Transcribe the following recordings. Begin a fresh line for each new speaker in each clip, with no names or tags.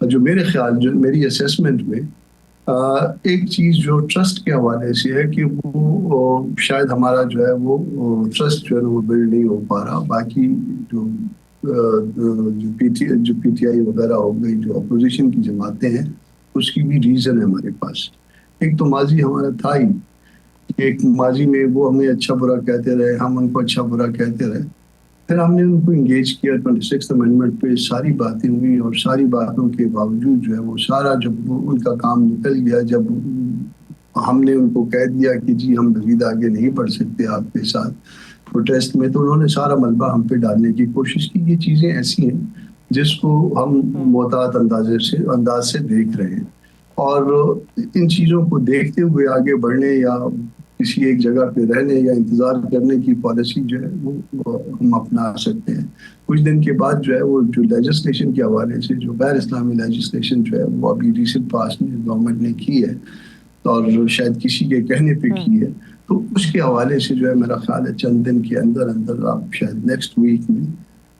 جو میرے خیال جو میری اسیسمنٹ میں ایک چیز جو ٹرسٹ کے حوالے سے ہے کہ وہ شاید ہمارا جو ہے وہ ٹرسٹ جو ہے وہ بلڈ نہیں ہو پا رہا. باقی جو پی ٹی آئی وغیرہ ہو گئی جو اپوزیشن کی جماعتیں ہیں اس کی بھی ریزن ہے ہمارے پاس. ایک تو ماضی ہمارا تھا ہی، ایک ماضی میں وہ ہمیں اچھا برا کہتے رہے، ہم ان کو اچھا برا کہتے رہے. پھر ہم نے ان کو انگیج کیا 26 امینڈمنٹ پہ ساری باتیں ہوئی، اور ساری باتوں کے باوجود جو ہے وہ سارا جب ان کا کام نکل گیا، جب ہم نے ان کو کہہ دیا کہ جی ہم مزید آگے نہیں بڑھ سکتے آپ کے ساتھ پروٹیسٹ میں، تو انہوں نے سارا ملبہ ہم پہ ڈالنے کی کوشش کی. یہ چیزیں ایسی ہیں جس کو ہم محتاط انداز سے دیکھ رہے ہیں، اور ان چیزوں کو دیکھتے ہوئے آگے بڑھنے یا کسی ایک جگہ پہ رہنے یا انتظار کرنے کی پالیسی جو ہے وہ ہم اپنا سکتے ہیں. کچھ دن کے بعد جو ہے وہ جو لیجسلیشن کے حوالے سے جو غیر اسلامی لیجسلیشن جو ہے وہ ابھی ریسنٹ پاس میں گورنمنٹ نے کی ہے اور شاید کسی کے کہنے پہ کی ہے، تو اس کے حوالے سے جو ہے میرا خیال ہے چند دن کے اندر آپ شاید نیکسٹ ویک میں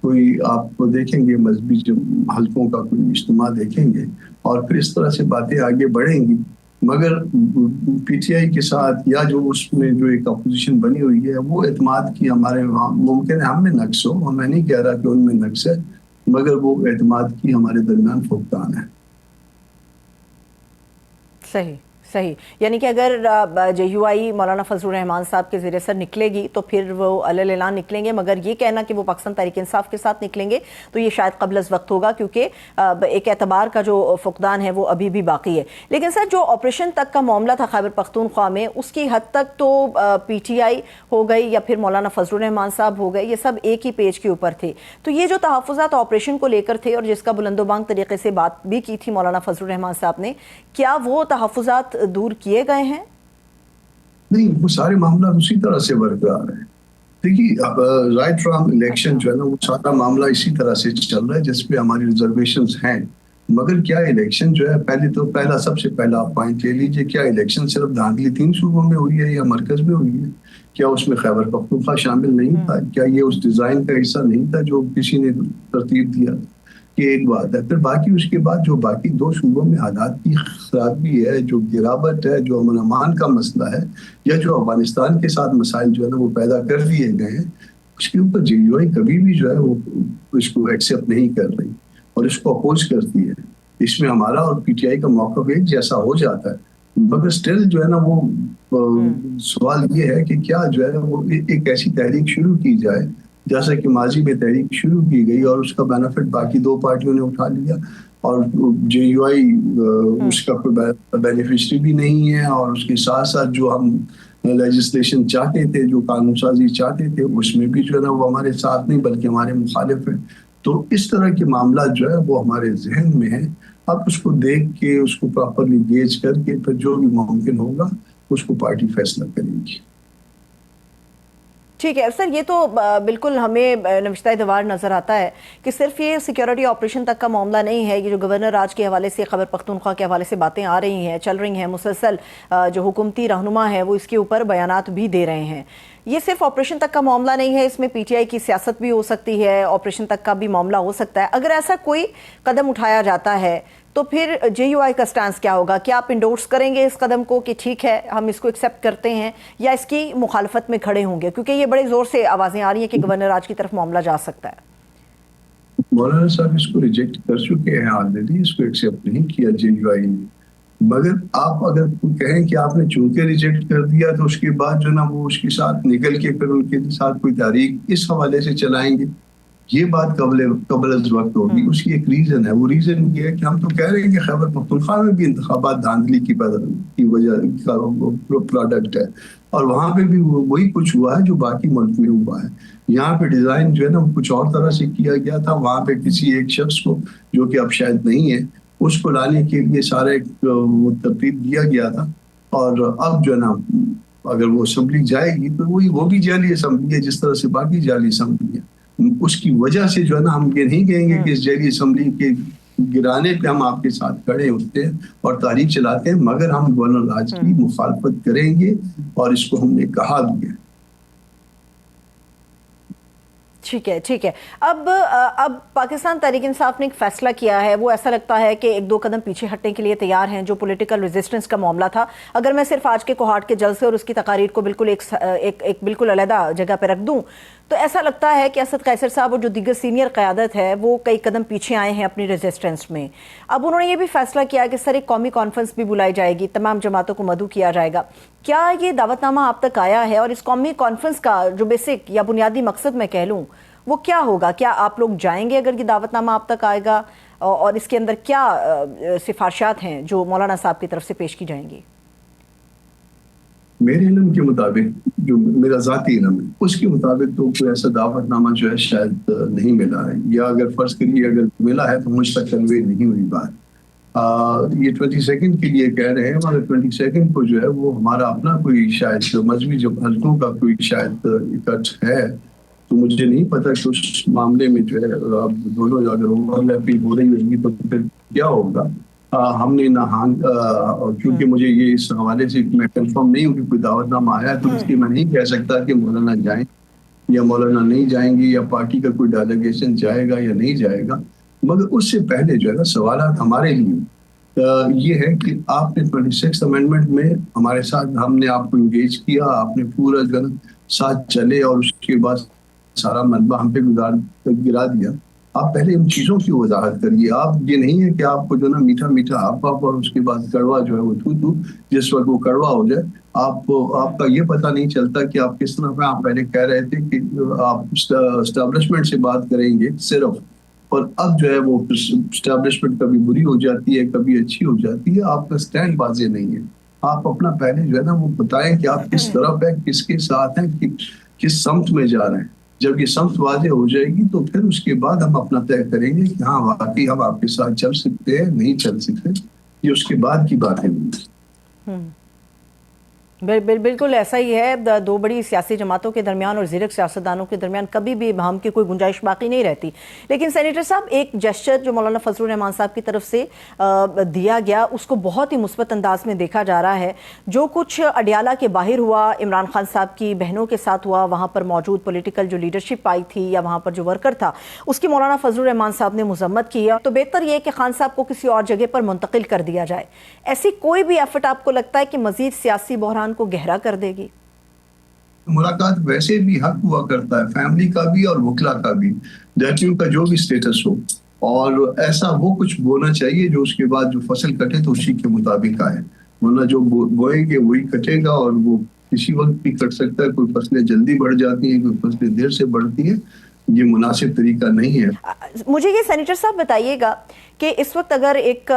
کوئی آپ کو دیکھیں گے مذہبی حلقوں کا کوئی اجتماع دیکھیں گے، اور پھر اس طرح سے باتیں آگے بڑھیں گی. مگر پی ٹی آئی کے ساتھ یا جو اس میں جو ایک اپوزیشن بنی ہوئی ہے وہ اعتماد کی ہمارے ممکن ہے ہم میں نقص ہو، میں نہیں کہہ رہا کہ ان میں نقص ہے، مگر وہ اعتماد کی ہمارے درمیان فقدان ہے.
صحیح صحیح، یعنی کہ اگر جے یو آئی مولانا فضل الرحمان صاحب کے زیر سر نکلے گی تو پھر وہ علیہ اعلان نکلیں گے، مگر یہ کہنا کہ وہ پاکستان تحریک انصاف کے ساتھ نکلیں گے تو یہ شاید قبل از وقت ہوگا، کیونکہ ایک اعتبار کا جو فقدان ہے وہ ابھی بھی باقی ہے. لیکن سر جو آپریشن تک کا معاملہ تھا خیبر پختونخوا میں، اس کی حد تک تو پی ٹی آئی ہو گئی یا پھر مولانا فضل الرحمان صاحب ہو گئے، یہ سب ایک ہی پیج کے اوپر تھے. تو یہ جو تحفظات آپریشن کو لے کر تھے اور جس کا بلند و بانگ طریقے سے بات بھی کی تھی مولانا فضل الرحمان صاحب نے، کیا وہ تحفظات دور کیے گئے ہیں؟
نہیں، وہ سارے معاملات اسی طرح سے برقرار ہیں. دیکھیے رائٹ فرام الیکشن جو ہے نا وہ سارا معاملہ اسی طرح سے چل رہا ہے جس پہ ہماری ریزرویشنز ہیں. مگر کیا الیکشن جو ہے سب سے پہلا پوائنٹ لے لیجیے، کیا الیکشن صرف دھاندلی 3 صوبوں میں ہوئی ہے یا مرکز میں ہوئی ہے؟ کیا اس میں خیبر پختونخوا شامل نہیں تھا؟ کیا یہ اس ڈیزائن کا حصہ نہیں تھا جو کسی نے ترتیب دیا؟ یہ ایک بات ہے. پھر باقی اس کے بعد جو باقی 2 صوبوں میں حالات کی خرابی ہے، جو گراوٹ ہے، جو امن امان کا مسئلہ ہے، یا جو افغانستان کے ساتھ مسائل جو ہے نا وہ پیدا کر دیے گئے ہیں، اس کے اوپر جے یو آئی کبھی بھی جو ہے وہ اس کو ایکسیپٹ نہیں کر رہی اور اس کو اپوز کرتی ہے. اس میں ہمارا اور پی ٹی آئی کا موقف ایک جیسا ہو جاتا ہے، مگر سٹل جو ہے نا وہ سوال یہ ہے کہ کیا جو ہے وہ ایک ایسی تحریک شروع کی جائے جیسا کہ ماضی میں تحریک شروع کی گئی اور اس کا بینیفٹ باقی 2 پارٹیوں نے اٹھا لیا، اور جے یو آئی اس کا کوئی بینیفیشری بھی نہیں ہے، اور اس کے ساتھ ساتھ جو ہم لیجسلیشن چاہتے تھے، جو قانون سازی چاہتے تھے، اس میں بھی جو ہے نا وہ ہمارے ساتھ نہیں بلکہ ہمارے مخالف ہیں. تو اس طرح کے معاملات جو ہے وہ ہمارے ذہن میں ہیں. اب اس کو دیکھ کے اس کو پراپرلی گیج کر کے پھر جو بھی ممکن ہوگا اس کو پارٹی فیصلہ کرے گی.
ٹھیک ہے سر، یہ تو بالکل ہمیں نوشتہ دوار نظر آتا ہے کہ صرف یہ سیکیورٹی آپریشن تک کا معاملہ نہیں ہے. یہ جو گورنر راج کے حوالے سے، خیبر پختونخوا کے حوالے سے باتیں آ رہی ہیں، چل رہی ہیں مسلسل، جو حکومتی رہنما ہے وہ اس کے اوپر بیانات بھی دے رہے ہیں. یہ صرف آپریشن تک کا معاملہ نہیں ہے، اس میں پی ٹی آئی کی سیاست بھی ہو سکتی ہے، آپریشن تک کا بھی معاملہ ہو سکتا ہے. اگر ایسا کوئی قدم اٹھایا جاتا ہے تو پھر جے یو آئی کا سٹانس کیا ہوگا؟ کیا آپ انڈورس کریں گے اس قدم کو کہ ٹھیک ہے ہم اس کو ایکسیپٹ کرتے ہیں، یا اس کی مخالفت میں کھڑے ہوں گے؟ کیونکہ یہ بڑے زور سے آوازیں آ رہی ہیں کہ گورنر راج کی طرف معاملہ جا سکتا ہے.
مولانا صاحب اس کو ریجیکٹ کر چکے ہیں آلریڈی، اس کو ایکسیپٹ نہیں کیا جے یو آئی نے. مگر آپ اگر کہیں کہ آپ نے چونکہ ریجیکٹ کر دیا تو اس کے بعد جو نا وہ اس کے ساتھ نکل کے پھر ان کے ساتھ کوئی تحریک اس حوالے سے چلائیں گے، یہ بات قبل از وقت ہوگی. اس کی ایک ریزن ہے، وہ ریزن یہ ہے کہ ہم تو کہہ رہے ہیں کہ خیبر پختونخوا میں بھی انتخابات دھاندلی کی وجہ کا پروڈکٹ ہے، اور وہاں پہ بھی وہی کچھ ہوا ہے جو باقی ملک میں ہوا ہے. یہاں پہ ڈیزائن جو ہے نا وہ کچھ اور طرح سے کیا گیا تھا، وہاں پہ کسی ایک شخص کو جو کہ اب شاید نہیں ہے اس کو لانے کے لیے سارا ایک ترتیب دیا گیا تھا. اور اب جو ہے نا اگر وہ اسمبلی جائے گی تو وہ بھی جعلی اسمبلی ہے جس طرح سے باقی جعلی اسمبلی ہے. اس کی وجہ سے جو ہے نا ہم یہ نہیں کہیں گے کہ اس جعلی اسمبلی کے گرانے پہ ہم آپ کے ساتھ کھڑے ہوتے ہیں اور تحریک چلاتے ہیں، مگر ہم گورنر راج کی مخالفت کریں گے اور اس کو ہم نے کہا بھی ہے.
ٹھیک ہے ٹھیک ہے. اب پاکستان تحریک انصاف نے ایک فیصلہ کیا ہے، وہ ایسا لگتا ہے کہ ایک دو قدم پیچھے ہٹنے کے لیے تیار ہیں. جو پولیٹیکل ریزسٹنس کا معاملہ تھا، اگر میں صرف آج کے کوہاٹ کے جلسے اور اس کی تقاریر کو بالکل ایک بالکل علیحدہ جگہ پہ رکھ دوں تو ایسا لگتا ہے کہ اسد قیصر صاحب اور جو دیگر سینئر قیادت ہے وہ کئی قدم پیچھے آئے ہیں اپنی ریزسٹنس میں. اب انہوں نے یہ بھی فیصلہ کیا کہ سر ایک قومی کانفرنس بھی بلائی جائے گی، تمام جماعتوں کو مدعو کیا جائے گا. کیا یہ دعوت نامہ آپ تک آیا ہے؟ اور اس قومی کانفرنس کا جو بیسک یا بنیادی مقصد میں کہہ لوں وہ کیا ہوگا؟ کیا آپ لوگ جائیں گے اگر یہ دعوت نامہ آپ تک آئے گا؟ اور اس کے اندر کیا سفارشات ہیں جو مولانا صاحب کی طرف سے پیش کی جائیں گی؟
میرے علم کے مطابق، جو میرا ذاتی علم ہے اس کے مطابق تو کوئی ایسا دعوت نامہ جو ہے شاید نہیں ملا ہے، یا اگر فرض کریے اگر ملا ہے تو مجھ تک کنوے نہیں ہوئی بات. یہ 22 کے لیے کہہ رہے ہیں، مگر 22 کو جو ہے وہ ہمارا اپنا کوئی شاید مذہبی جو حلقوں کا کوئی شاید اکٹھ ہے، تو مجھے نہیں پتا کہ اس معاملے میں جو ہے اب دونوں اگر اوور لیپنگ ہو رہی ہوگی تو پھر کیا ہوگا. ہم نے کیونکہ مجھے یہ اس حوالے سے میں کنفرم نہیں ہوں کہ کوئی دعوت نامہ آیا ہے، تو اس کی میں نہیں کہہ سکتا کہ مولانا جائیں یا مولانا نہیں جائیں گے، یا پارٹی کا کوئی ڈیلیگیشن جائے گا یا نہیں جائے گا. مگر اس سے پہلے جو ہے نا سوالات ہمارے لیے یہ ہے کہ آپ نے 26 امینڈمنٹ میں ہمارے ساتھ، ہم نے آپ کو انگیج کیا، آپ نے پورا ساتھ چلے اور اس کے بعد سارا ملبہ ہم پہ گرا دیا. آپ پہلے ان چیزوں کی وضاحت کریے. آپ یہ نہیں ہے کہ آپ کو جو نا میٹھا میٹھا آپ اور اس کے بعد کڑوا جو ہے وہ تو جس وقت وہ کڑوا ہو جائے آپ کا یہ پتہ نہیں چلتا کہ آپ کس طرح. آپ پہلے کہہ رہے تھے کہ آپ اسٹیبلشمنٹ سے بات کریں گے صرف، اور اب جو ہے وہ اسٹیبلشمنٹ کبھی بری ہو جاتی ہے کبھی اچھی ہو جاتی ہے. آپ کا سٹینڈ واضح نہیں ہے. آپ اپنا پہلے جو ہے نا وہ بتائیں کہ آپ کس طرف ہیں، کس کے ساتھ ہیں، کس سمت میں جا رہے ہیں. جب یہ سمت واضح ہو جائے گی تو پھر اس کے بعد ہم اپنا طے کریں گے کہ ہاں واقعی ہم آپ کے ساتھ چل سکتے ہیں نہیں چل سکتے. یہ اس کے بعد کی باتیں نہیں.
بالکل ایسا ہی ہے. دو بڑی سیاسی جماعتوں کے درمیان اور زیرک سیاستدانوں کے درمیان کبھی بھی ابہام کی کوئی گنجائش باقی نہیں رہتی. لیکن سینیٹر صاحب، ایک جسچر جو مولانا فضل الرحمان صاحب کی طرف سے دیا گیا اس کو بہت ہی مثبت انداز میں دیکھا جا رہا ہے. جو کچھ اڈیالہ کے باہر ہوا، عمران خان صاحب کی بہنوں کے ساتھ ہوا، وہاں پر موجود پولیٹیکل جو لیڈرشپ آئی تھی یا وہاں پر جو ورکر تھا، اس کی مولانا فضل الرحمان صاحب نے مذمت کی. تو بہتر یہ کہ خان صاحب کو کسی اور جگہ پر منتقل کر دیا جائے. ایسی کوئی بھی ایفرٹ آپ کو لگتا ہے کہ مزید سیاسی بحران کو گہرا کر دے گی؟
ملاقات ویسے بھی حق ہوا کرتا ہے، فیملی کا بھی اور وکلا کا بھی، ڈیٹیو کا جو بھی سٹیٹس ہو، اور ایسا وہ کچھ بولنا چاہیے جو اس کے بعد جو فصل کٹے تو اسی کے مطابق آئے. ورنہ جو بوئیں گے وہی کٹے گا، اور وہ کسی وقت بھی کٹ سکتا ہے. کوئی فصلیں جلدی بڑھ جاتی ہیں، کوئی فصلیں دیر سے بڑھتی ہیں. یہ مناسب طریقہ نہیں ہے.
مجھے یہ سینیٹر صاحب بتائیے گا کہ اس وقت اگر ایک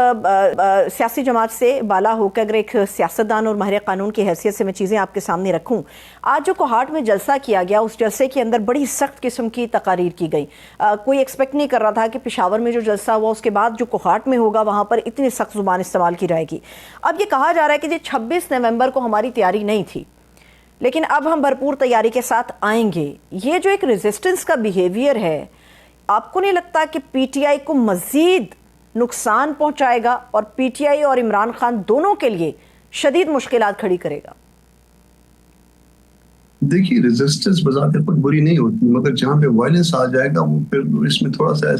سیاسی جماعت سے بالا ہو کے اگر ایک سیاستدان اور ماہر قانون کی حیثیت سے میں چیزیں آپ کے سامنے رکھوں، آج جو کوہاٹ میں جلسہ کیا گیا اس جلسے کے اندر بڑی سخت قسم کی تقاریر کی گئی. کوئی ایکسپیکٹ نہیں کر رہا تھا کہ پشاور میں جو جلسہ ہوا اس کے بعد جو کوہاٹ میں ہوگا وہاں پر اتنی سخت زبان استعمال کی جائے گی. اب یہ کہا جا رہا ہے کہ 26 نومبر کو ہماری تیاری نہیں تھی لیکن اب ہم بھرپور تیاری کے ساتھ آئیں گے. یہ جو ایک ریزسٹنس کا بیہیویئر ہے، آپ کو نہیں لگتا کہ پی ٹی آئی کو مزید نقصان پہنچائے گا اور پی ٹی آئی اور عمران خان دونوں کے لیے شدید مشکلات کھڑی کرے گا؟
دیکھیے، ریزسٹنس بذات خود بری نہیں ہوتی، مگر جہاں پہ وائلنس آ جائے گا وہ پھر اس میں تھوڑا سا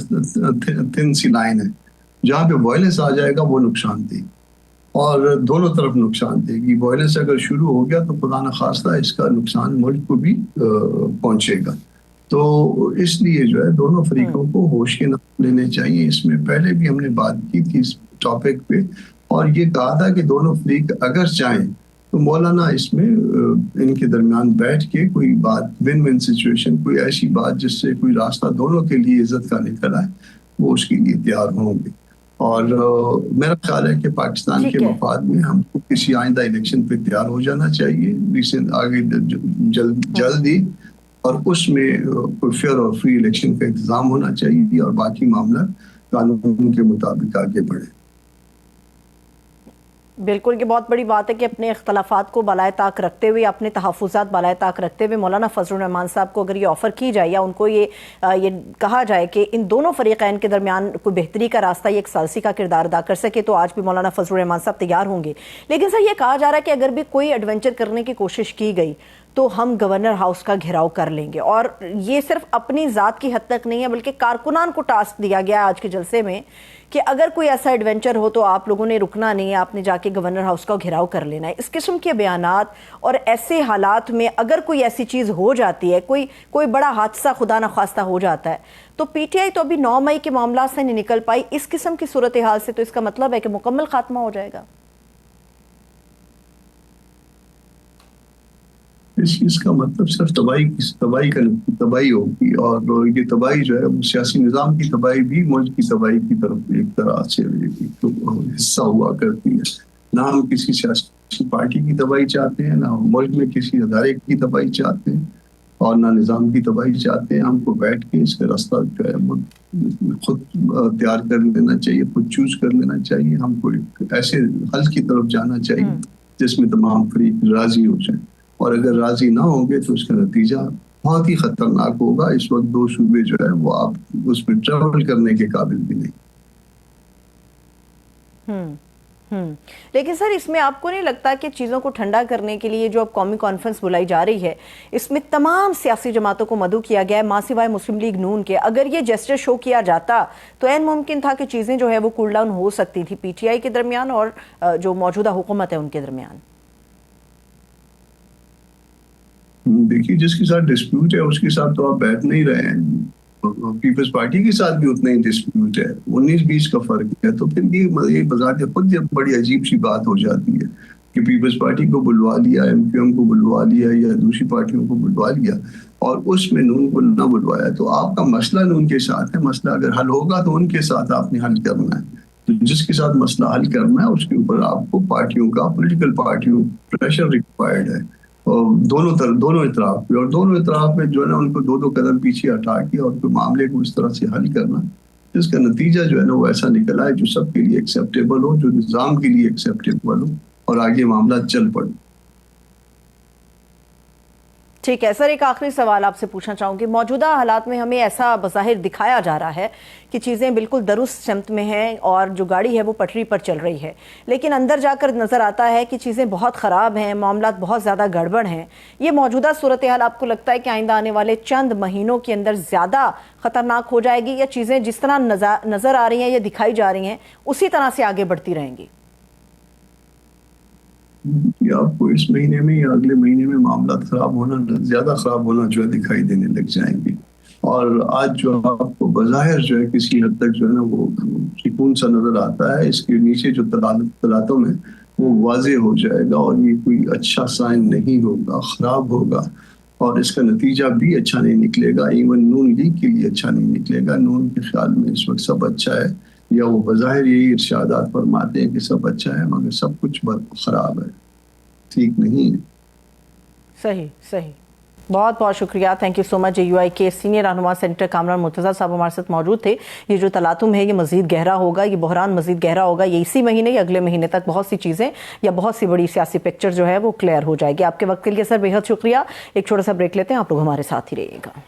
تھن سی لائن ہے. جہاں پہ وائلنس آ جائے گا وہ نقصان دے، اور دونوں طرف نقصان دے گی. وائلنس اگر شروع ہو گیا تو خدا نخواستہ اس کا نقصان ملک کو بھی پہنچے گا. تو اس لیے جو ہے دونوں فریقوں کو ہوش کے نام لینے چاہیے. اس میں پہلے بھی ہم نے بات کی تھی اس ٹاپک پہ، اور یہ کہا تھا کہ دونوں فریق اگر چاہیں تو مولانا اس میں ان کے درمیان بیٹھ کے کوئی بات، ون ون سچویشن، کوئی ایسی بات جس سے کوئی راستہ دونوں کے لیے عزت کا نکل آئے، وہ اس کے لیے تیار ہوں گے. اور میرا خیال ہے کہ پاکستان کے مفاد میں ہم کو کسی آئندہ الیکشن پہ تیار ہو جانا چاہیے آگے جلد ہی، اور اس میں کوئی فیئر اور فری الیکشن کا انتظام ہونا چاہیے، اور باقی معاملہ قانون کے مطابق آگے بڑھے.
بالکل، یہ بہت بڑی بات ہے کہ اپنے اختلافات کو بالائے طاق رکھتے ہوئے، اپنے تحفظات بالائے طاق رکھتے ہوئے مولانا فضل الرحمان صاحب کو اگر یہ آفر کی جائے یا ان کو یہ کہا جائے کہ ان دونوں فریقین کے درمیان کوئی بہتری کا راستہ یہ ایک ثالثی کا کردار ادا کر سکے، تو آج بھی مولانا فضل الرحمان صاحب تیار ہوں گے. لیکن سر یہ کہا جا رہا ہے کہ اگر بھی کوئی ایڈونچر کرنے کی کوشش کی گئی تو ہم گورنر ہاؤس کا گھیراؤ کر لیں گے. اور یہ صرف اپنی ذات کی حد تک نہیں ہے بلکہ کارکنان کو ٹاسک دیا گیا آج کے جلسے میں کہ اگر کوئی ایسا ایڈونچر ہو تو آپ لوگوں نے رکنا نہیں ہے, آپ نے جا کے گورنر ہاؤس کا گھیراؤ کر لینا ہے. اس قسم کے بیانات اور ایسے حالات میں اگر کوئی ایسی چیز ہو جاتی ہے, کوئی بڑا حادثہ خدا نخواستہ ہو جاتا ہے, تو پی ٹی آئی تو ابھی 9 مئی کے معاملات سے نہیں نکل پائی. اس قسم کی صورتحال سے تو اس کا مطلب ہے کہ مکمل خاتمہ ہو جائے گا.
اس کا مطلب صرف تباہی ہوگی, اور یہ تباہی جو ہے سیاسی نظام کی تباہی بھی ملک کی تباہی کی طرف ایک طرح سے حصہ ہوا کرتی ہے. نہ ہم کسی سیاسی پارٹی کی تباہی چاہتے ہیں, نہ ہم ملک میں کسی ادارے کی تباہی چاہتے ہیں, اور نہ نظام کی تباہی چاہتے ہیں. ہم کو بیٹھ کے اس کا راستہ جو ہے خود تیار کر لینا چاہیے, خود چوز کر لینا چاہیے. ہم کو ایک ایسے حل کی طرف جانا چاہیے جس میں تمام فریق راضی ہو جائیں, اور اگر راضی نہ ہوں گے تو اس کا نتیجہ بہت ہی خطرناک ہوگا. اس وقت 2 صوبے جو ہے وہ آپ اس میں ٹریول کرنے کے قابل بھی نہیں.
لیکن سر اس میں آپ کو نہیں لگتا کہ چیزوں کو ٹھنڈا کرنے کے لیے جو اب قومی کانفرنس بلائی جا رہی ہے اس میں تمام سیاسی جماعتوں کو مدعو کیا گیا ہے, ماں سوائے مسلم لیگ نون کے؟ اگر یہ جیسچر شو کیا جاتا تو عین ممکن تھا کہ چیزیں جو ہے وہ کول ڈاؤن ہو سکتی تھی پی ٹی آئی کے درمیان اور جو موجودہ حکومت ہے ان کے درمیان.
دیکھیے, جس کے ساتھ ڈسپیوٹ ہے اس کے ساتھ تو آپ بیٹھ نہیں رہے ہیں. پیپلز پارٹی کے ساتھ بھی اتنا ہی ڈسپیوٹ ہے, 19-20 کا فرق ہے. تو پھر یہ بذات خود بڑی عجیب سی بات ہو جاتی ہے کہ پیپلز پارٹی کو بلوا لیا, ایم کیو ایم کو بلوا لیا یا دوسری پارٹیوں کو بلوا لیا, اور اس میں نون کو نہ بلوایا. تو آپ کا مسئلہ نون کے ساتھ ہے. مسئلہ اگر حل ہوگا تو ان کے ساتھ آپ نے حل کرنا ہے. تو جس کے ساتھ مسئلہ حل کرنا ہے اس کے اوپر آپ کو پارٹیوں کا, پولیٹیکل پارٹیوں پریشر ریکوائرڈ ہے, دونوں اطراف پہ. اور دونوں اطراف میں جو ہے نا ان کو 2 قدم پیچھے ہٹا کے اور کوئی معاملے کو اس طرح سے حل کرنا جس کا نتیجہ جو ہے نا وہ ایسا نکلا ہے جو سب کے لیے ایکسیپٹیبل ہو, جو نظام کے لیے ایکسیپٹیبل ہو, اور آگے معاملہ چل پڑے.
ٹھیک ہے سر, ایک آخری سوال آپ سے پوچھنا چاہوں گی. موجودہ حالات میں ہمیں ایسا بظاہر دکھایا جا رہا ہے کہ چیزیں بالکل درست سمت میں ہیں اور جو گاڑی ہے وہ پٹری پر چل رہی ہے, لیکن اندر جا کر نظر آتا ہے کہ چیزیں بہت خراب ہیں, معاملات بہت زیادہ گڑبڑ ہیں. یہ موجودہ صورتحال آپ کو لگتا ہے کہ آئندہ آنے والے چند مہینوں کے اندر زیادہ خطرناک ہو جائے گی, یا چیزیں جس طرح نظر آ رہی ہیں یا دکھائی جا رہی ہیں اسی طرح سے آگے بڑھتی رہیں گی؟
آپ کو اس مہینے میں یا اگلے مہینے میں معاملات زیادہ خراب ہونا جو ہے دکھائی دینے لگ جائیں گے. اور آج جو آپ کو بظاہر جو ہے کسی حد تک جو ہے نا وہ سکون سا نظر آتا ہے, اس کے نیچے جو تلاتوں میں وہ واضح ہو جائے گا, اور یہ کوئی اچھا سائن نہیں ہوگا, خراب ہوگا, اور اس کا نتیجہ بھی اچھا نہیں نکلے گا. ایون نون لیگ کے لیے اچھا نہیں نکلے گا. نون کے خیال میں اس وقت سب اچھا ہے, یا وہ بظاہر یہی ارشادات فرماتے ہیں کہ سب اچھا ہے, مگر سب کچھ خراب ہے, ٹھیک نہیں ہے.
صحیح. بہت بہت شکریہ, thank you so much. J U I کے سینئر رہنما سینیٹر کامران مرتضیٰ صاحب ہمارے ساتھ موجود تھے. یہ جو تلاطم ہے یہ مزید گہرا ہوگا, یہ بحران مزید گہرا ہوگا, یہ اسی مہینے یا اگلے مہینے تک بہت سی چیزیں یا بہت سی بڑی سیاسی پکچر جو ہے وہ کلیئر ہو جائے گی. آپ کے وقت کے لیے سر بے حد شکریہ. ایک چھوٹا سا بریک لیتے ہیں, آپ لوگ ہمارے ساتھ ہی رہیے گا.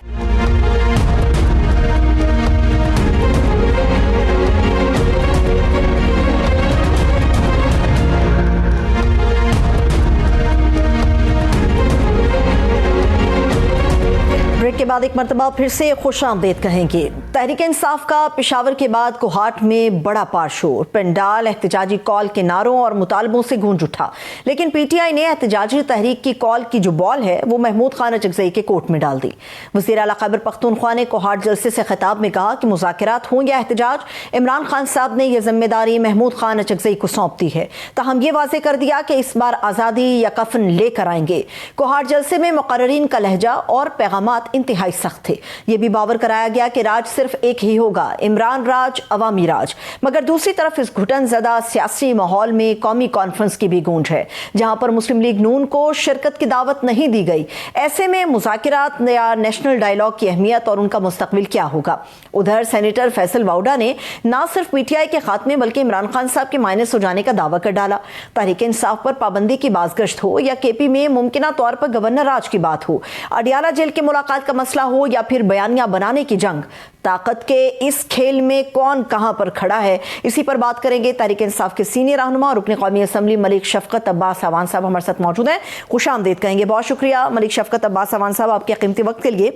بریک کے بعد ایک مرتبہ پھر سے خوش آمدید کہیں گے. تحریک انصاف کا پشاور کے بعد کوہاٹ میں بڑا پارشور, پنڈال احتجاجی کال کے نعروں اور مطالبوں سے گونج اٹھا, لیکن پی ٹی آئی نے احتجاجی تحریک کی کال کی جو بال ہے وہ محمود خان اچکزئی کے کورٹ میں ڈال دی. وزیر اعلیٰ خیبر پختونخوا نے کوہاٹ جلسے سے خطاب میں کہا کہ مذاکرات ہوں یا احتجاج, عمران خان صاحب نے یہ ذمہ داری محمود خان اچکزئی کو سونپ دی ہے. تاہم یہ واضح کر دیا کہ اس بار آزادی یا کفن لے کر آئیں گے. کوہاٹ جلسے میں مقررین کا لہجہ اور پیغامات انتہائی سخت تھے. یہ بھی باور کرایا گیا کہ راج صرف ایک ہی ہوگا, عمران راج, عوامی راج. مگر دوسری طرف اس گھٹن زدہ سیاسی ماحول میں قومی کانفرنس کی بھی گونج ہے, جہاں پر مسلم لیگ نون کو شرکت کی دعوت نہیں دی گئی. ایسے میں مذاکرات یا نیشنل ڈائیلاگ کی اہمیت اور ان کا مستقبل کیا ہوگا؟ ادھر سینیٹر فیصل واؤڈا نے نہ صرف پی ٹی آئی کے خاتمے بلکہ عمران خان صاحب کے مائنس ہو جانے کا دعویٰ کر ڈالا. تحریک انصاف پر پابندی کی بازگشت ہو یا کے پی میں ممکنہ طور پر گورنر راج کی بات ہو, اڈیالہ جیل کے ملاقات کا مسئلہ مسئلہ ہو یا پھر بیانیہ بنانے کی جنگ، طاقت کے اس کھیل میں کون کہاں پر کھڑا ہے، اسی پر بات کریں گے۔ تحریک انصاف کے سینئر رہنما اور رکن قومی اسمبلی ملک شفقت عباس اعوان صاحب ہمارے ساتھ موجود ہیں، خوش آمدید کہیں گے۔ بہت شکریہ ملک شفقت عباس اعوان صاحب آپ کے قیمتی وقت کے لیے۔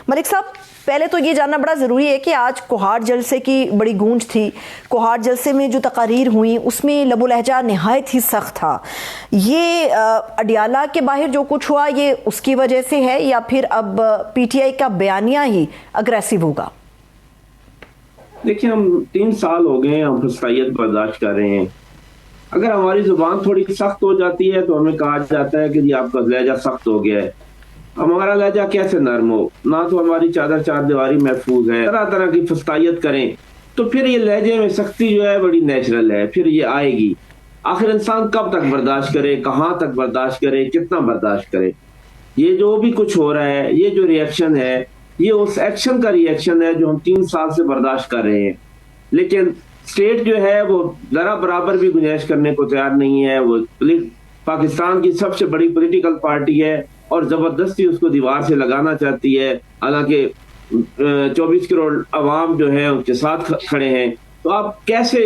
ملک صاحب، پہلے تو یہ جاننا بڑا ضروری ہے کہ آج کوہاٹ جلسے کی بڑی گونج تھی، کوہاٹ جلسے میں جو تقاریر ہوئیں اس میں لب و لہجہ نہایت ہی سخت تھا۔ یہ اڈیالہ کے باہر جو کچھ ہوا یہ اس کی وجہ سے ہے یا پھر اب پی ٹی آئی کا بیانیہ ہی اگریسو ہوگا؟
دیکھیں، ہم 3 سال ہو گئے ہم فسطائیت برداشت کر رہے ہیں۔ اگر ہماری زبان تھوڑی سخت ہو جاتی ہے تو ہمیں کہا جاتا ہے کہ جی آپ کا لہجہ سخت ہو گیا ہے۔ ہمارا لہجہ کیسے نرم ہو؟ نہ تو ہماری چادر چار دیواری محفوظ ہے، طرح طرح کی فسطائیت کریں تو پھر یہ لہجے میں سختی جو ہے بڑی نیچرل ہے، پھر یہ آئے گی۔ آخر انسان کب تک برداشت کرے، کہاں تک برداشت کرے، کتنا برداشت کرے؟ یہ جو بھی کچھ ہو رہا ہے، یہ جو ریئیکشن ہے، یہ اس ایکشن کا ریئیکشن ہے جو ہم 3 سال سے برداشت کر رہے ہیں۔ لیکن اسٹیٹ جو ہے وہ ذرا برابر بھی گنجائش کرنے کو تیار نہیں ہے۔ وہ پاکستان کی سب سے بڑی پولیٹیکل پارٹی ہے اور زبردستی اس کو دیوار سے لگانا چاہتی ہے، حالانکہ 24 کروڑ عوام جو ہیں ان کے ساتھ کھڑے ہیں۔ تو آپ کیسے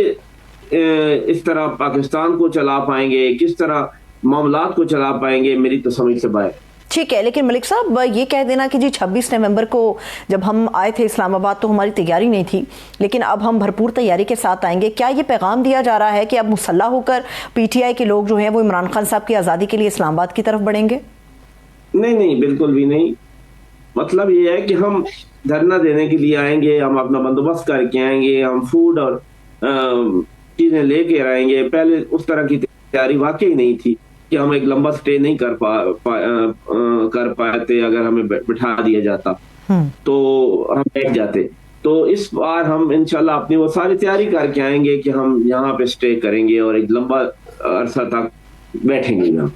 اس طرح پاکستان کو چلا پائیں گے، کس طرح معاملات کو چلا پائیں گے؟ میری تو سمجھ سے باہر۔
ٹھیک ہے، لیکن ملک صاحب یہ کہہ دینا کہ جی 26 نومبر کو جب ہم آئے تھے اسلام آباد تو ہماری تیاری نہیں تھی، لیکن اب ہم بھرپور تیاری کے ساتھ آئیں گے، کیا یہ پیغام دیا جا رہا ہے کہ اب مسلح ہو کر پی ٹی آئی کے لوگ جو ہیں وہ عمران خان صاحب کی آزادی کے لیے اسلام آباد کی طرف بڑھیں گے؟
نہیں، بالکل بھی نہیں۔ مطلب یہ ہے کہ ہم دھرنا دینے کے لیے آئیں گے، ہم اپنا بندوبست کر کے آئیں گے، ہم فوڈ اور چیزیں لے کے آئیں گے۔ پہلے اس طرح کی تیاری واقعی نہیں تھی کہ ہم ایک لمبا سٹے نہیں کر پاتے۔ اگر ہمیں بٹھا دیا جاتا تو ہم بیٹھ جاتے۔ تو اس بار ہم انشاءاللہ اپنی وہ ساری تیاری کر کے آئیں گے کہ ہم یہاں پہ سٹے کریں گے اور ایک لمبا عرصہ تک بیٹھیں گے یہاں۔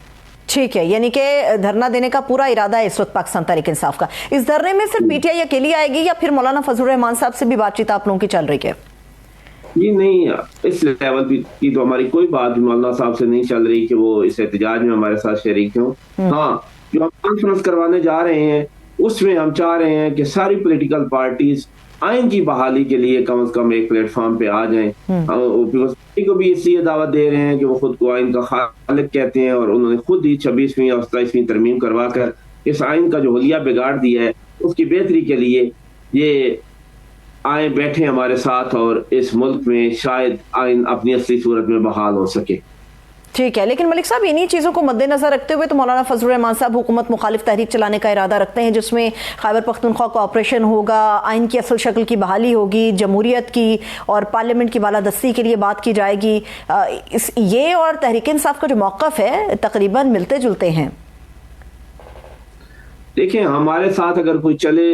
ٹھیک ہے، یعنی کہ دھرنا دینے کا پورا ارادہ ہے اس وقت پاکستان تحریک انصاف کا۔ اس دھرنے میں صرف پی ٹی آئی اکیلی آئے گی یا پھر مولانا فضل الرحمان صاحب سے بھی بات چیت آپ لوگوں کی چل رہی ہے؟
جی نہیں، اس لیول کی تو ہماری کوئی بات بھی مولانا صاحب سے نہیں چل رہی کہ وہ اس احتجاج میں ہمارے ساتھ شریک ہوں۔ ہاں، جو ہم کانفرنس کروانے جا رہے ہیں اس میں ہم چاہ رہے ہیں کہ ساری پولیٹیکل پارٹیز آئین کی بحالی کے لیے کم از کم ایک پلیٹ فارم پہ آ جائیں۔ کو بھی اس لیے دعوت دے رہے ہیں کہ وہ خود کو آئین کا خالق کہتے ہیں اور انہوں نے خود ہی 26ویں اور 27ویں ترمیم کروا کر اس آئین کا جو حلیہ بگاڑ دیا ہے اس کی بہتری کے لیے یہ آئیں، بیٹھیں ہمارے ساتھ اور اس ملک میں شاید آئین اپنی اصلی صورت میں بحال ہو سکے۔
ٹھیک ہے، لیکن ملک صاحب انہی چیزوں کو مد نظر رکھتے ہوئے تو مولانا فضل الرحمان صاحب حکومت مخالف تحریک چلانے کا ارادہ رکھتے ہیں جس میں خیبر پختونخوا کو آپریشن ہوگا، آئین کی اصل شکل کی بحالی ہوگی، جمہوریت کی اور پارلیمنٹ کی بالادستی کے لیے بات کی جائے گی۔ یہ اور تحریک انصاف کا جو موقف ہے تقریباً ملتے جلتے ہیں۔
دیکھیں، ہمارے ساتھ اگر کوئی چلے،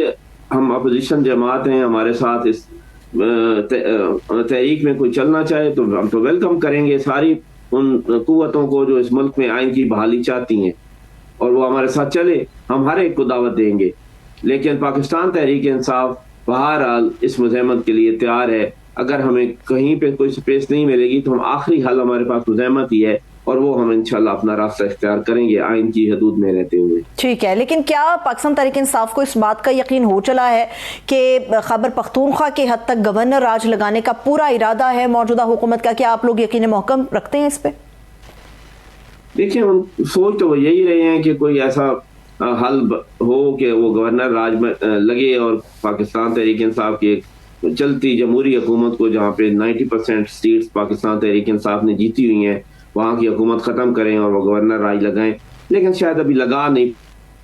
ہم اپوزیشن جماعت ہیں، ہمارے ساتھ اس تحریک میں کوئی چلنا چاہے تو ہم تو ویلکم کریں گے ساری ان قوتوں کو جو اس ملک میں آئین کی بحالی چاہتی ہیں، اور وہ ہمارے ساتھ چلے، ہم ہر ایک کو دعوت دیں گے۔ لیکن پاکستان تحریک انصاف بہرحال اس مزاحمت کے لیے تیار ہے۔ اگر ہمیں کہیں پہ کوئی سپیس نہیں ملے گی تو ہم آخری حل ہمارے پاس مزاحمت ہی ہے اور وہ ہم انشاءاللہ اپنا راستہ اختیار کریں گے آئین کی حدود میں رہتے ہوئے۔
ٹھیک ہے، لیکن کیا پاکستان تحریک انصاف کو اس بات کا یقین ہو چلا ہے کہ خیبر پختونخوا کے حد تک گورنر راج لگانے کا پورا ارادہ ہے موجودہ حکومت کا؟ کیا آپ لوگ یقین محکم رکھتے ہیں اس پہ؟
دیکھیں، سوچ تو وہ یہی رہے ہیں کہ کوئی ایسا حل ہو کہ وہ گورنر راج میں لگے اور پاکستان تحریک انصاف کی ایک چلتی جمہوری حکومت کو، جہاں پہ 90% سیٹس پاکستان تحریک انصاف نے جیتی ہوئی ہیں، وہاں کی حکومت ختم کریں اور وہ گورنر راج لگائیں۔ لیکن شاید ابھی لگا نہیں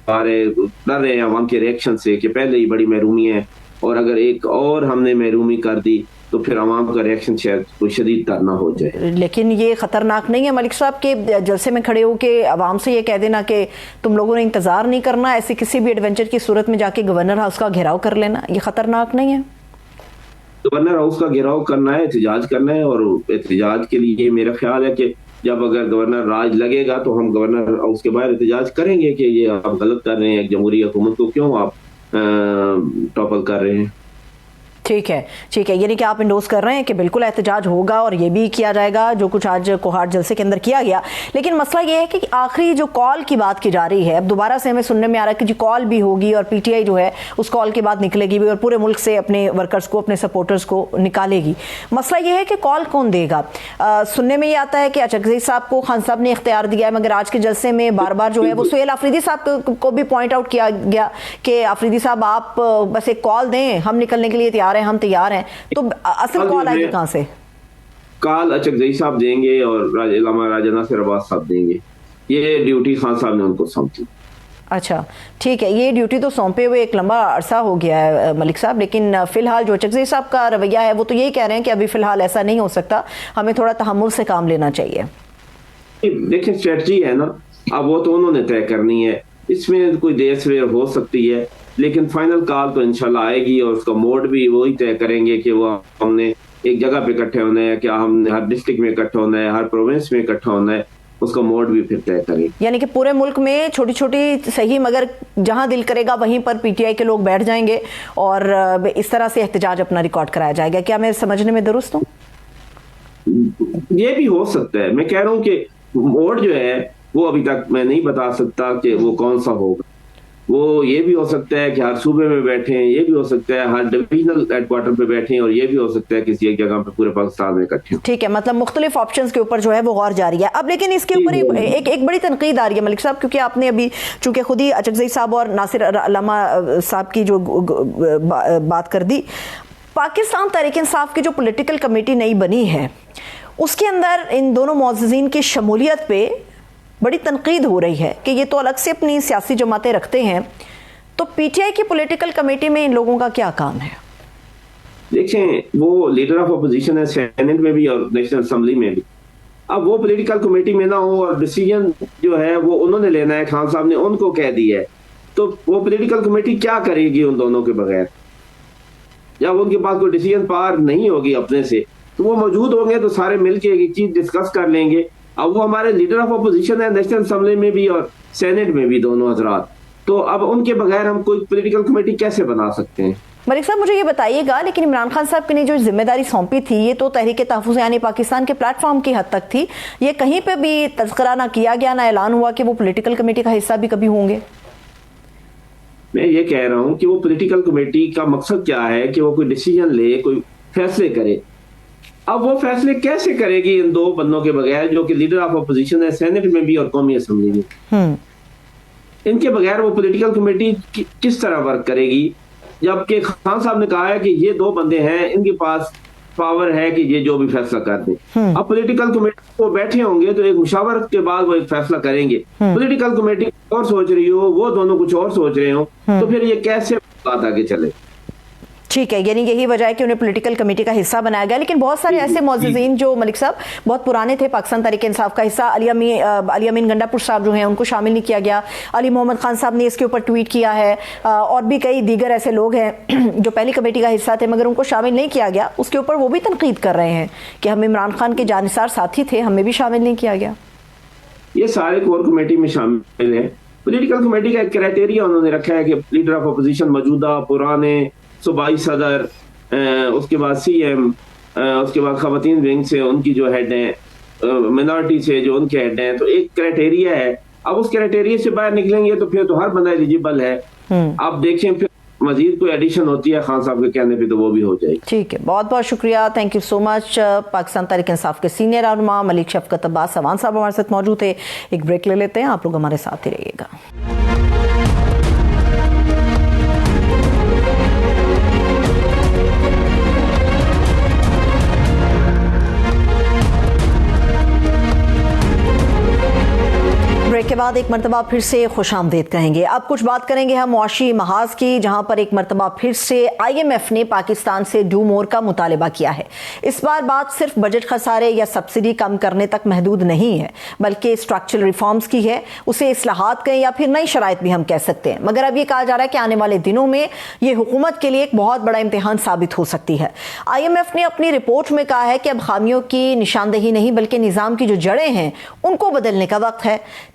پا رہے، ڈر رہے ہیں عوام کے ریئیکشن سے کہ پہلے ہی بڑی محرومی ہے اور اگر ایک اور ہم نے محرومی کر دی تو پھر عوام کا ریئیکشن شاید کوئی شدید تر نہ ہو جائے۔
لیکن یہ خطرناک نہیں ہے ملک صاحب کہ جلسے میں کھڑے ہو کے عوام سے یہ کہہ دینا کہ تم لوگوں نے انتظار نہیں کرنا، ایسی کسی بھی ایڈونچر کی صورت میں جا کے گورنر ہاؤس کا گھیراؤ کر لینا، یہ خطرناک نہیں ہے؟
گورنر ہاؤس کا گھیراؤ کرنا ہے، احتجاج کرنا ہے، اور احتجاج کے لیے میرا خیال ہے کہ جب اگر گورنر راج لگے گا تو ہم گورنر ہاؤس کے باہر احتجاج کریں گے کہ یہ آپ غلط کر رہے ہیں، ایک جمہوری حکومت کو کیوں آپ ٹاپل کر رہے ہیں۔
ٹھیک ہے، یعنی کہ آپ انڈوز کر رہے ہیں کہ بالکل احتجاج ہوگا اور یہ بھی کیا جائے گا جو کچھ آج کوہاٹ جلسے کے اندر کیا گیا. لیکن مسئلہ یہ ہے کہ آخری جو کال کی بات کی جا رہی ہے، اب دوبارہ سے ہمیں سننے میں آ رہا ہے کہ جی کال بھی ہوگی اور پی ٹی آئی جو ہے اس کال کے بعد نکلے گی بھی اور پورے ملک سے اپنے ورکرز کو، اپنے سپورٹرز کو نکالے گی. مسئلہ یہ ہے کہ کال کون دے گا؟ سننے میں یہ آتا ہے کہ اچکزئی صاحب کو خان صاحب نے اختیار دیا ہے، مگر آج کے جلسے میں بار بار جو ہے وہ سہیل آفریدی صاحب کو بھی پوائنٹ آؤٹ کیا گیا کہ آفریدی صاحب آپ بس ایک کال دیں، ہم نکلنے کے لیے تیار ہیں، ہم تیار ہیں. تو اصل کال آئے گی کہاں سے؟
کال اچکزئی صاحب دیں گے اور علامہ راجہ ناصر عباس صاحب دیں گے. یہ ڈیوٹی خان صاحب نے ان کو سونپی.
اچھا ٹھیک ہے، یہ ڈیوٹی تو سونپے ہوئے ایک لمبا عرصہ ہو گیا ہے ملک صاحب، لیکن فی الحال جو اچکزئی صاحب کا رویہ ہے وہ تو یہی کہہ رہے ہیں کہ ابھی فی الحال ایسا نہیں ہو سکتا، ہمیں تھوڑا تحمل سے کام لینا چاہیے.
دیکھیں اسٹریٹجی ہے نا، اب وہ تو انہوں نے طے کرنی ہے، اس میں کوئی دیر سویر ہو سکتی ہے، لیکن فائنل کال تو انشاءاللہ آئے گی اور اس کا موڈ بھی وہی طے کریں گے کہ وہ ہم نے ایک جگہ پہ اکٹھے ہونا ہے، کیا ہم نے ہر ڈسٹرکٹ میں اکٹھا ہونا ہے، ہر پروونس میں اکٹھا ہونا ہے، اس کا موڈ بھی پھر طے کریں.
یعنی کہ پورے ملک میں چھوٹی چھوٹی صحیح، مگر جہاں دل کرے گا وہیں پر پی ٹی آئی کے لوگ بیٹھ جائیں گے اور اس طرح سے احتجاج اپنا ریکارڈ کرایا جائے گا. کیا میں سمجھنے میں درست ہوں؟
یہ بھی ہو سکتا ہے. میں کہہ رہا ہوں کہ موڈ جو ہے وہ ابھی تک میں نہیں بتا سکتا کہ وہ کون سا ہوگا. وہ یہ بھی ہو سکتا ہے کہ ہر صوبے میں بیٹھیں، یہ بھی ہو سکتا ہے ہر ڈویژنل ہیڈ کوارٹر پہ بیٹھیں، اور یہ بھی ہو سکتا ہے کسی ایک جگہ پہ پورے پاکستان میں اکٹھے. ٹھیک
ہے، مطلب مختلف آپشنز کے اوپر جو ہے وہ غور جاری ہے اب. لیکن اس کے اوپر ایک بڑی تنقید آ رہی ہے ملک صاحب، کیونکہ آپ نے ابھی چونکہ خود ہی اچکزئی صاحب اور ناصر علامہ صاحب کی جو بات کر دی، پاکستان تحریک انصاف کی جو پولیٹیکل کمیٹی نئی بنی ہے اس کے اندر ان دونوں معززین کی شمولیت پہ بڑی تنقید ہو رہی ہے کہ یہ تو الگ سے اپنی سیاسی جماعتیں رکھتے ہیں، تو پی ٹی آئی کی پولیٹیکل کمیٹی میں ان لوگوں کا کیا کام ہے؟
دیکھیں وہ لیڈر آف اپوزیشن ہے سینٹ میں بھی اور نیشنل اسمبلی میں بھی. اب وہ پولیٹیکل کمیٹی میں نہ ہو اور ڈیسیجن جو ہے وہ انہوں نے لینا ہے، خان صاحب نے ان کو کہہ دیا ہے، تو وہ پولیٹیکل کمیٹی کیا کرے گی ان دونوں کے بغیر؟ جب ان کے پاس کوئی ڈیسیجن پاور نہیں ہوگی اپنے سے، تو وہ موجود ہوں گے تو سارے مل کے ایک چیز ڈسکس کر لیں گے. اب وہ ہمارے لیڈر آف اپوزیشن ہے نیشنل اسمبلی میں بھی اور سینٹ میں بھی، دونوں حضرات، تو اب ان کے بغیر ہم کوئی پولیٹیکل کمیٹی کیسے بنا سکتے ہیں؟
ملک صاحب مجھے یہ بتائیے گا، لیکن عمران خان صاحب نے جو ذمہ داری سونپی تھی یہ تو تحریک تحفظ یعنی پاکستان کے پلیٹ فارم کی حد تک تھی، یہ کہیں پہ بھی تذکرہ نہ کیا گیا، نہ اعلان ہوا کہ وہ پولیٹیکل کمیٹی کا حصہ بھی کبھی ہوں گے.
میں یہ کہہ رہا ہوں کہ وہ پولیٹیکل کمیٹی کا مقصد کیا ہے کہ وہ کوئی ڈیسیجن لے، کوئی فیصلے کرے. اب وہ فیصلے کیسے کرے گی ان دو بندوں کے بغیر جو کہ لیڈر آف اپوزیشن ہے سینٹ میں بھی اور قومی اسمبلی میں؟ ان کے بغیر وہ پولیٹیکل کمیٹی کس طرح ورک کرے گی؟ جبکہ خان صاحب نے کہا ہے کہ یہ دو بندے ہیں، ان کے پاس پاور ہے کہ یہ جو بھی فیصلہ کر دیں. اب پولیٹیکل کمیٹی وہ بیٹھے ہوں گے تو ایک مشاورت کے بعد وہ ایک فیصلہ کریں گے. پولیٹیکل کمیٹی اور سوچ رہی ہو، وہ دونوں کچھ اور سوچ رہے ہوں، تو پھر یہ کیسے بات آگے چلے؟
ٹھیک ہے، یعنی یہی وجہ ہے کہ انہیں پولیٹیکل کمیٹی کا حصہ بنایا گیا. لیکن بہت سارے ایسے معززین جو ملک صاحب بہت پرانے تھے پاکستان تحریک انصاف کا حصہ، علی امین گنڈا پور صاحب جو ہیں ان کو شامل نہیں کیا گیا. علی محمد خان صاحب نے اس کے اوپر ٹویٹ کیا ہے، اور بھی کئی دیگر ایسے لوگ ہیں جو پہلی کمیٹی کا حصہ تھے مگر ان کو شامل نہیں کیا گیا. اس کے اوپر وہ بھی تنقید کر رہے ہیں کہ ہم عمران خان کے جانثار ساتھی تھے، ہمیں بھی شامل نہیں کیا گیا.
یہ سارے کور کمیٹی میں شامل ہیں. پولیٹیکل کمیٹی کا ایک کرائٹیریا انہوں نے رکھا ہے کہ لیڈر آف اپوزیشن موجودہ پرانے صوبائی صدر، اس کے بعد سی ایم، اس کے بعد خواتین ونگ سے ان کی جو ہیڈ ہیں، مینارٹی سے جو ان کے ہیڈ ہیں، تو ایک کرائٹیریا ہے. اب اس کرائٹیریا سے باہر نکلیں گے تو پھر تو ہر بندہ ایلیجیبل ہے. اب دیکھیں پھر مزید کوئی ایڈیشن ہوتی ہے خان صاحب کے کہنے پہ تو وہ بھی ہو جائے گی.
ٹھیک ہے، بہت بہت شکریہ، تھینک یو سو مچ. پاکستان تحریک انصاف کے سینئر رہنما ملک شفقت عباس سوان صاحب ہمارے ساتھ موجود تھے. ایک بریک لے لیتے ہیں، آپ لوگ ہمارے ساتھ ہی رہیے گا. بریک کے بعد ایک مرتبہ پھر سے خوش آمدید کہیں گے. اب کچھ بات کریں گے ہم معاشی محاذ کی، جہاں پر ایک مرتبہ پھر سے آئی ایم ایف نے پاکستان سے ڈو مور کا مطالبہ کیا ہے. اس بار بات صرف بجٹ خسارے یا سبسڈی کم کرنے تک محدود نہیں ہے، بلکہ اسٹرکچرل ریفارمز کی ہے. اسے اصلاحات کہیں یا پھر نئی شرائط بھی ہم کہہ سکتے ہیں. مگر اب یہ کہا جا رہا ہے کہ آنے والے دنوں میں یہ حکومت کے لیے ایک بہت بڑا امتحان ثابت ہو سکتی ہے. آئی ایم ایف نے اپنی رپورٹ میں کہا ہے کہ اب خامیوں کی نشاندہی نہیں بلکہ نظام کی جو جڑیں ہیں ان کو بدلنے کا وقت ہے.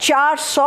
400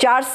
4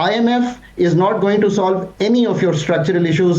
IMF is not going to solve any of your structural issues.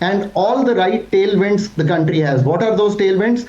and all the right tailwinds the country has. What are those tailwinds?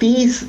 30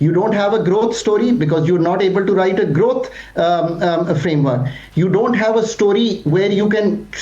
You don't have a growth story because you're not able to write a growth framework. You don't have a story where you can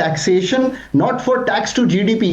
taxation not for tax to GDP,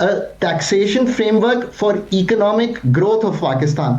a taxation framework for economic growth of Pakistan.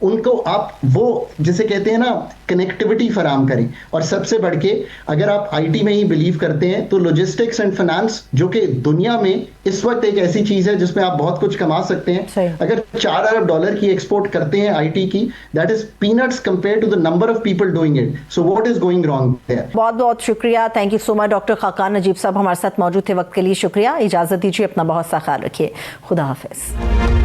ان کو آپ وہ جسے کہتے ہیں نا connectivity فراہم کریں. اور سب سے بڑھ کے اگر آپ آئی ٹی میں ہی بلیو کرتے ہیں تو لاجسٹکس اینڈ فائنانس جو کہ دنیا میں اس وقت ایک ایسی چیز ہے جس میں آپ بہت کچھ کما سکتے ہیں. اگر $4 ارب کی ایکسپورٹ کرتے ہیں آئی ٹی کی, that is peanuts compare to the number of people doing it. So what is going wrong there.
بہت بہت شکریہ, thank you so much. Doctor Khaqan Najeeb صاحب ہمارے ساتھ موجود تھے, وقت کے لیے شکریہ. اجازت دیجیے, اپنا بہت سا خیال رکھیے. خدا حافظ.